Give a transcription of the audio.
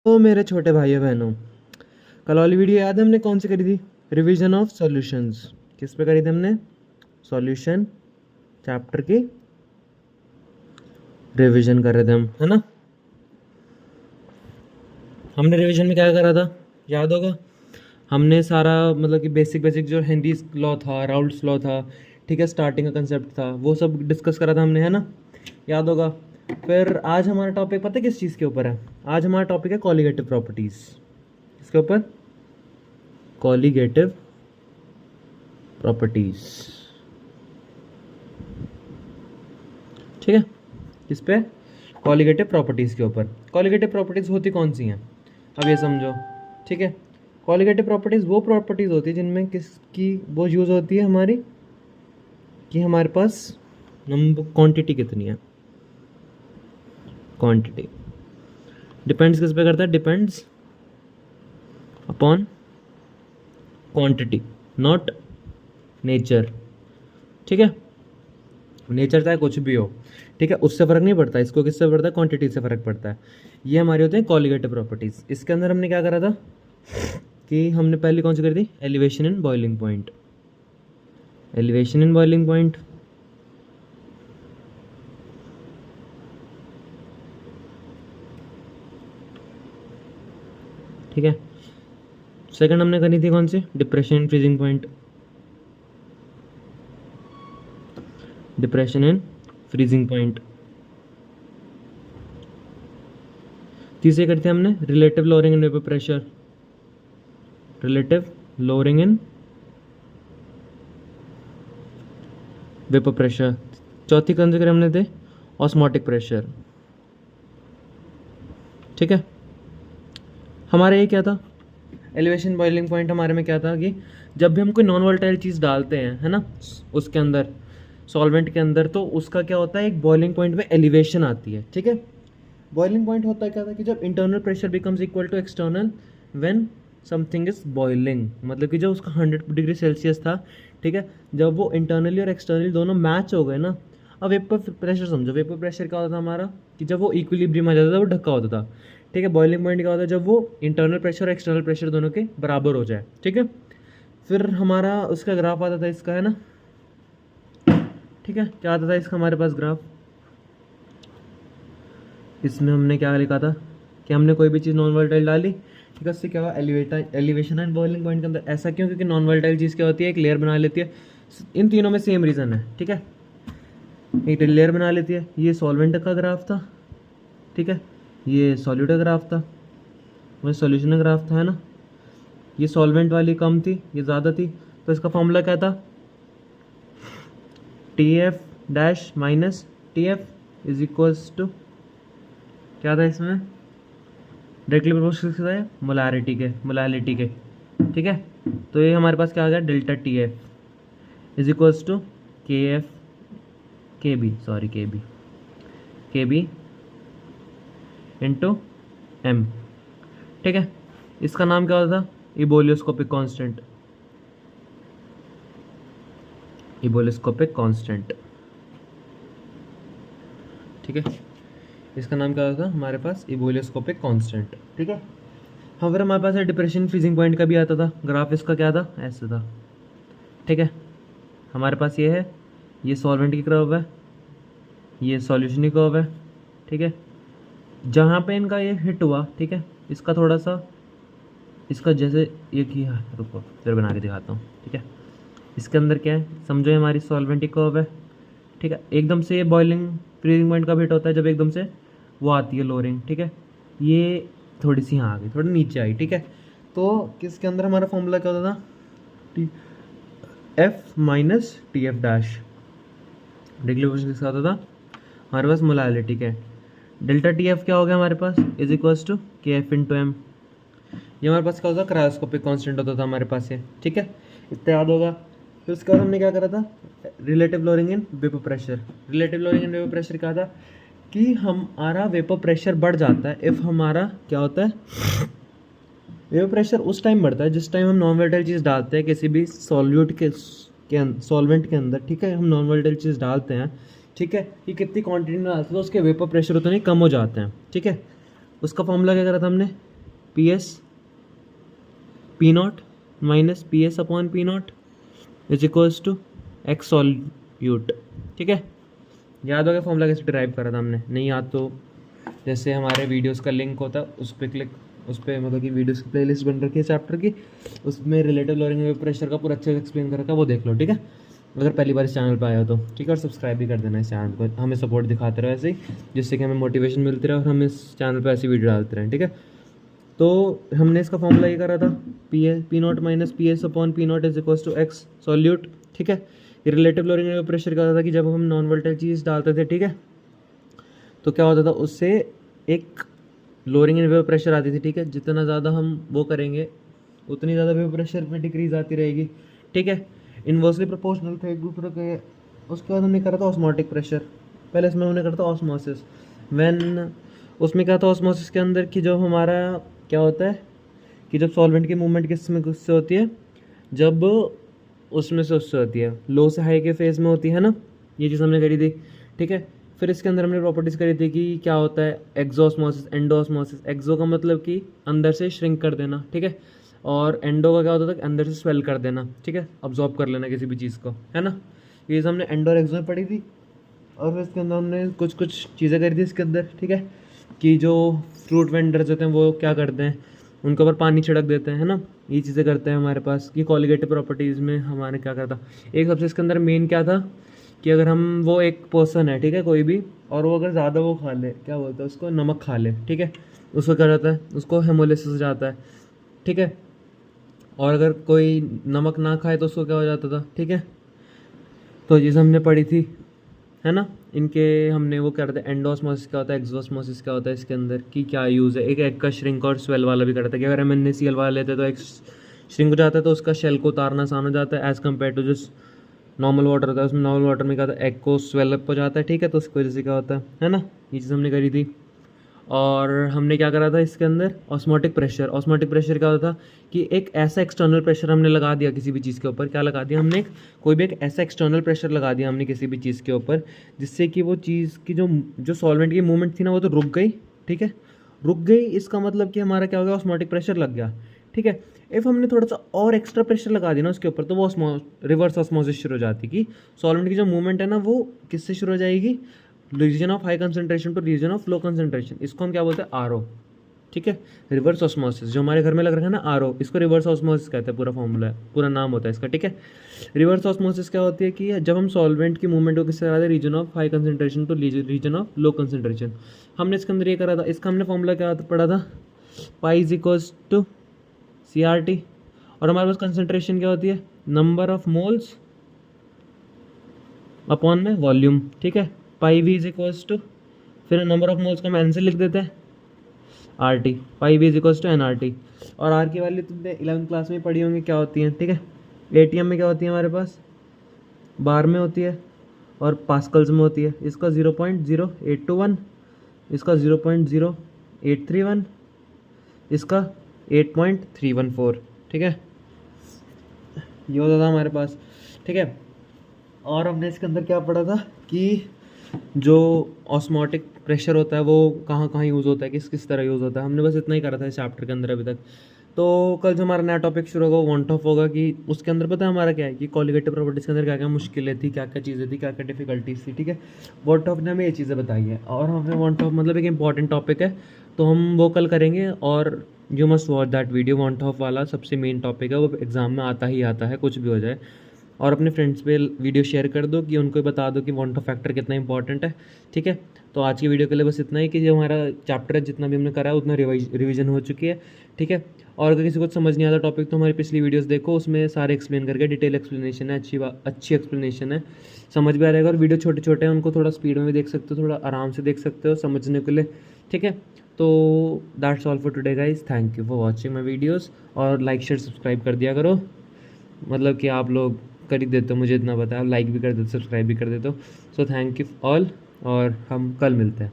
तो मेरे छोटे भाइयों बहनों, कल वाली वीडियो याद है हमने कौन सी करी थी? Revision of solutions. किस पे करी थी हमने? सॉल्यूशन चैप्टर की रिवीजन कर रहे थे हम, है ना। हमने रिवीजन में क्या करा था, याद होगा? हमने सारा मतलब कि बेसिक बेसिक जो हिंदी लॉ था, राउल्ट्स लॉ था, ठीक है, स्टार्टिंग का कंसेप्ट था, वो सब डिस्कस करा था हमने, है ना, याद होगा। फिर आज हमारा टॉपिक पता है किस चीज़ के ऊपर है? आज हमारा टॉपिक है कॉलिगेटिव प्रॉपर्टीज़। किसके ऊपर? Colligative properties. ठीक है, इस पे कॉलिगेटिव प्रॉपर्टीज के ऊपर। कॉलिगेटिव प्रॉपर्टीज होती कौन सी हैं, अब ये समझो। ठीक है, कॉलिगेटिव प्रॉपर्टीज वो प्रॉपर्टीज होती है जिनमें किसकी वो यूज़ होती है हमारी, कि हमारे पास नंबर क्वांटिटी कितनी है। क्वांटिटी डिपेंड्स किस पे करता है? Depends upon quantity, not nature. ठीक है, नेचर चाहे कुछ भी हो, ठीक है, उससे फ़र्क नहीं पड़ता। इसको किससे पड़ता है? क्वांटिटी से फ़र्क पड़ता है। ये हमारी होते हैं कॉलिगेटिव प्रॉपर्टीज़। इसके अंदर हमने क्या करा था कि हमने पहली कौन सी करी थी? Elevation in boiling point. Elevation in boiling point, ठीक है। सेकंड हमने करी थी कौन सी? Depression in freezing point. Depression in freezing point. तीसरी करी थी हमने relative lowering in vapour pressure. Relative lowering in vapour pressure. चौथी कौन सी करी हमने थे? Osmotic pressure. ठीक है, हमारे ये क्या था? एलिवेशन बॉइलिंग पॉइंट हमारे में क्या था कि जब भी हम कोई नॉन वोलेटाइल चीज़ डालते हैं, है ना, उसके अंदर, सॉल्वेंट के अंदर, तो उसका क्या होता है? एक बॉइलिंग पॉइंट में एलिवेशन आती है। ठीक है, बॉइलिंग पॉइंट होता है क्या था कि जब internal pressure becomes equal to external when something is boiling, मतलब कि जब उसका 100 डिग्री सेल्सियस था, ठीक है, जब वो इंटरनली और एक्सटर्नली दोनों मैच हो गए ना। अब वेपर प्रेशर समझो, वेपर प्रेशर क्या होता था हमारा कि जब वो इक्विलिब्रियम आ जाता था, वो ढक्का होता था। ठीक है, बॉइलिंग पॉइंट क्या होता है? जब वो इंटरनल प्रेशर और एक्सटर्नल प्रेशर दोनों के बराबर हो जाए। ठीक है, फिर हमारा उसका ग्राफ आता था इसका, है ना। ठीक है, क्या आता था इसका हमारे पास ग्राफ? इसमें हमने क्या लिखा था कि हमने कोई भी चीज़ नॉन वोलेटाइल डाली, ठीक है, उससे क्या हुआ? एलिवेशन एंड बॉइलिंग पॉइंट के अंदर। ऐसा क्यों? क्योंकि नॉन वोलेटाइल चीज़ क्या होती है? एक लेयर बना लेती है। इन तीनों में सेम रीज़न है। ठीक है, एक लेयर बना लेती है। ये सॉल्वेंट का ग्राफ था, ठीक है, ये सॉल्यूट का ग्राफ था, वही सॉल्यूशन का ग्राफ था, है ना। ये सॉल्वेंट वाली कम थी, ये ज़्यादा थी, तो इसका फॉर्मूला क्या था? T F dash minus T F is equals to, क्या था इसमें? डायरेक्टली प्रोपोर्शनल है मोलारिटी के। ठीक है, तो ये हमारे पास क्या आ गया? Delta T F is equals to K F K B into M. ठीक है, इसका नाम क्या होता था? इबोलियोस्कोपिक कांस्टेंट। इबोलियोस्कोपिक कांस्टेंट, ठीक है, इसका नाम क्या होता था हमारे पास? इबोलियोस्कोपिक कांस्टेंट। ठीक है, हाँ, फिर हमारे पास डिप्रेशन फ्रीजिंग पॉइंट का भी आता था ग्राफ। इसका क्या था? ऐसे था। ठीक है, हमारे पास ये है, ये सॉल्वेंट की कर्व है, ये सॉल्यूशन की कर्व है। ठीक है, जहाँ पे इनका ये हिट हुआ, ठीक है, इसका थोड़ा सा, इसका जैसे ये किया, रुको फिर बना के दिखाता हूँ। ठीक है, इसके अंदर क्या है समझो, ये हमारी सॉल्वेंट की कर्व है। ठीक है, एकदम से ये बॉइलिंग फ्रीजिंग पॉइंट कब हिट होता है? जब एकदम से वो आती है लोअरिंग। ठीक है, ये थोड़ी सी यहाँ आ गई, थोड़ी नीचे आई। ठीक है, तो किसके अंदर हमारा फॉर्मूला क्या होता था? T F minus T F dash. Degree किसका होता था हमारे पास? मोलालिटी के। डेल्टा टी एफ क्या हो गया हमारे पास? Is equals to K F into M. ये हमारे पास क्या होता था? क्रायोस्कोपिक कांस्टेंट होता था हमारे पास ये। ठीक है, इतना याद होगा। फिर उसके बाद हमने क्या करा था? Relative lowering in vapour pressure. Relative lowering in vapour pressure क्या था कि हमारा वेपर प्रेशर बढ़ जाता है इफ़ हमारा क्या होता है? वेपर प्रेशर उस टाइम बढ़ता है जिस टाइम हम नॉन वोलेटाइल चीज़ डालते हैं किसी भी सॉल्यूट के सॉल्वेंट के अंदर। ठीक है, हम नॉन वोलेटाइल चीज़ डालते हैं, ठीक है, कि कितनी क्वांटिटी में डालते हैं तो उसके वेपर प्रेशर उतने कम हो जाते हैं। ठीक है, उसका फॉर्मूला क्या करा था हमने? P S P not minus P S upon P not is equals to X solute. ठीक है, याद हो गया फॉर्मूला कैसे ड्राइव करा था हमने? नहीं याद तो जैसे हमारे वीडियोस का लिंक होता है उस पर क्लिक, उस पर मतलब कि वीडियोस की प्लेलिस्ट बन रखी है चैप्टर की, उसमें रिलेटिव लोअरिंग वेव प्रेशर का पूरा अच्छे से एक्सप्लेन कर रखा है, वो देख लो। ठीक है, अगर पहली बार इस चैनल पर आया हो तो ठीक है, और सब्सक्राइब भी कर देना इस चैनल को, हमें सपोर्ट दिखाते रहो ऐसे ही, जिससे कि हमें मोटिवेशन मिलती रहे और हम इस चैनल पर ऐसी वीडियो डालते रहें। ठीक है, तो हमने इसका फॉर्मूला ये करा था P not minus P S upon P not is equals to X solute. ठीक है, ये रिलेटिव लोअरिंग वेव प्रेशर का होता था कि जब हम नॉन वोल्टाइल चीज़ डालते थे, ठीक है, तो क्या होता था उससे एक लोअरिंग इन वेव प्रेशर आती थी। ठीक है, जितना ज़्यादा हम वो करेंगे उतनी ज़्यादा वेव प्रेशर में डिक्रीज आती रहेगी। ठीक है, इन्वर्सली प्रोपोर्शनल थे एक दूसरे के। उसके बाद हमने करा था ऑस्मोटिक प्रेशर, पहले इसमें हमने करा था ऑस्मोसिस। व्हेन उसमें क्या था ऑस्मोसिस के अंदर कि जब हमारा क्या होता है कि जब सॉल्वेंट की मूवमेंट किससे होती है, जब उसमें से उससे होती है लो से हाई के फेज में होती है ना, ये चीज़ हमने करी थी। ठीक है, फिर इसके अंदर हमने प्रॉपर्टीज़ करी थी कि क्या होता है एक्सोस्मोसिस, एंडोस्मोसिस। एक्सो का मतलब कि अंदर से श्रिंक कर देना, ठीक है, और एंडो का क्या होता था कि अंदर से स्वेल कर देना। ठीक है, अब्जॉर्ब कर लेना किसी भी चीज़ को, है ना। ये हमने एंडो और एक्सो में पढ़ी थी, और फिर इसके अंदर हमने कुछ कुछ चीज़ें करी थी इसके अंदर। ठीक है, कि जो फ्रूट वेंडर्स होते हैं वो क्या करते हैं, उनके ऊपर पानी छिड़क देते हैं, है ना, ये चीज़ें करते हैं हमारे पास। कि कॉलिगेटिव प्रॉपर्टीज़ में हमारे क्या करता, एक सबसे इसके अंदर मेन क्या था कि अगर हम वो एक पर्सन है, ठीक है, कोई भी, और वो अगर ज़्यादा वो खा ले, क्या बोलते हैं उसको, नमक खा ले, ठीक है, उसको क्या रहता है, उसको हेमोलिसिस हो जाता है। ठीक है, और अगर कोई नमक ना खाए तो उसको क्या हो जाता था। ठीक है, तो ये हमने पढ़ी थी, है ना। इनके हमने वो क्या रहता है, एंडोस्मोसिस क्या होता है, एक्सोस्मोसिस क्या होता है, इसके अंदर की क्या यूज़ है। एक एग का श्रिंक और स्वेल वाला भी करता है कि अगर हम NaCl वाला लेते हैं तो एक श्रिंक हो जाता है, तो उसका शेल को उतारना आसान हो जाता है एज़ कम्पेयर टू जो नॉर्मल वाटर होता है। उसमें नॉर्मल वाटर में क्या होता है, एग को स्वेल अप हो जाता है। ठीक है, तो उसकी वजह से क्या होता है ना, ये चीज़ हमने करी थी। और हमने क्या करा था इसके अंदर, ऑस्मोटिक प्रेशर। ऑस्मोटिक प्रेशर क्या होता था कि एक ऐसा एक्सटर्नल प्रेशर हमने लगा दिया किसी भी चीज़ के ऊपर। क्या लगा दिया हमने, कोई भी एक ऐसा एक्सटर्नल प्रेशर लगा दिया हमने किसी भी चीज़ के ऊपर, जिससे कि वो चीज़ की जो सॉल्वेंट की मूवमेंट थी ना, वो तो रुक गई। ठीक है, रुक गई, इसका मतलब कि हमारा क्या हो गया, ऑस्मोटिक प्रेशर लग गया। ठीक है, इफ़ हमने थोड़ा सा और एक्स्ट्रा प्रेशर लगा दिया ना उसके ऊपर, तो वो रिवर्स ऑस्मोसिस शुरू हो जाती कि सॉल्वेंट की जो मूवमेंट है ना वो किससे शुरू हो जाएगी, region of high concentration to region of low concentration. इसको हम क्या बोलते हैं, आरओ। ठीक है, रिवर्स ऑस्मोसिस जो हमारे घर में लग रहा है ना, आरओ, इसको रिवर्स ऑस्मोसिस कहते हैं, पूरा फॉर्मूला है, पूरा नाम होता है इसका। ठीक है, रिवर्स ऑस्मोसिस क्या होती है कि जब हम सॉल्वेंट की मूवमेंट को किससे कराते हैं, region of high concentration to region of low concentration. हमने इसके अंदर ये करा था, इसका हमने फॉर्मूला क्या पढ़ा था, pi is equals to CRT, और हमारे पास कंसंट्रेशन क्या होती है, नंबर ऑफ मोल्स अपॉन में वॉल्यूम। ठीक है, pi V is equals to, फिर नंबर ऑफ मोल्स का हम एन से लिख देते हैं, RT, pi V is equals to NRT। और आर की वैल्यू तुमने 11th क्लास में पढ़ी होंगी क्या होती है। ठीक है, ATM में क्या होती है हमारे पास, बार में होती है और पास्कल्स में होती है। इसका 0.0821, इसका 0.0831, इसका 8.314। ठीक है, ये होता था हमारे पास। ठीक है, और हमने इसके अंदर क्या पढ़ा था कि जो ऑस्मोटिक प्रेशर होता है वो कहाँ कहाँ यूज़ होता है, किस किस तरह यूज़ होता है। हमने बस इतना ही करा था इस चैप्टर के अंदर अभी तक। तो कल जो हमारा नया टॉपिक शुरू होगा वो वॉन्ट ऑफ होगा, कि उसके अंदर पता है हमारा क्या है कि कॉलिगेटिव प्रॉपर्टीज़ के अंदर क्या क्या मुश्किलें थी, क्या क्या चीज़ें थी, क्या क्या डिफिकल्टीज थी। ठीक है, वॉन्ट ऑफ ने हमें ये चीज़ें बताई है, और हमें वॉन्ट ऑफ मतलब एक इंपॉर्टेंट टॉपिक है, तो हम वो कल करेंगे। और you must watch that video, want of वाला सबसे मेन टॉपिक है, वो एग्जाम में आता ही आता है, कुछ भी हो जाए। और अपने फ्रेंड्स पे वीडियो शेयर कर दो कि उनको बता दो कि वॉन्ट ऑफ फैक्टर कितना इंपॉर्टेंट है। ठीक है, तो आज की वीडियो के लिए बस इतना ही, कि जो हमारा चैप्टर है जितना भी हमने करा है उतना रिवीजन हो चुकी है। ठीक है, और अगर किसी को समझ नहीं आता टॉपिक तो हमारी पिछली वीडियोस देखो, उसमें सारे एक्सप्लेन करके डिटेल एक्सप्लेनेशन है, अच्छी एक्सप्लेनेशन है, समझ भी आ जाएगा। और वीडियो छोटे छोटे हैं, उनको थोड़ा स्पीड में भी देख सकते हो, थोड़ा आराम से देख सकते हो समझने के लिए। ठीक है, तो that's all for today guys, thank you for watching my videos, और लाइक शेयर सब्सक्राइब कर दिया करो, मतलब कि आप लोग कर ही देते हो, मुझे इतना पता है, आप लाइक भी कर देते हो, सब्सक्राइब भी कर देते हो। सो थैंक यू ऑल, और हम कल मिलते हैं।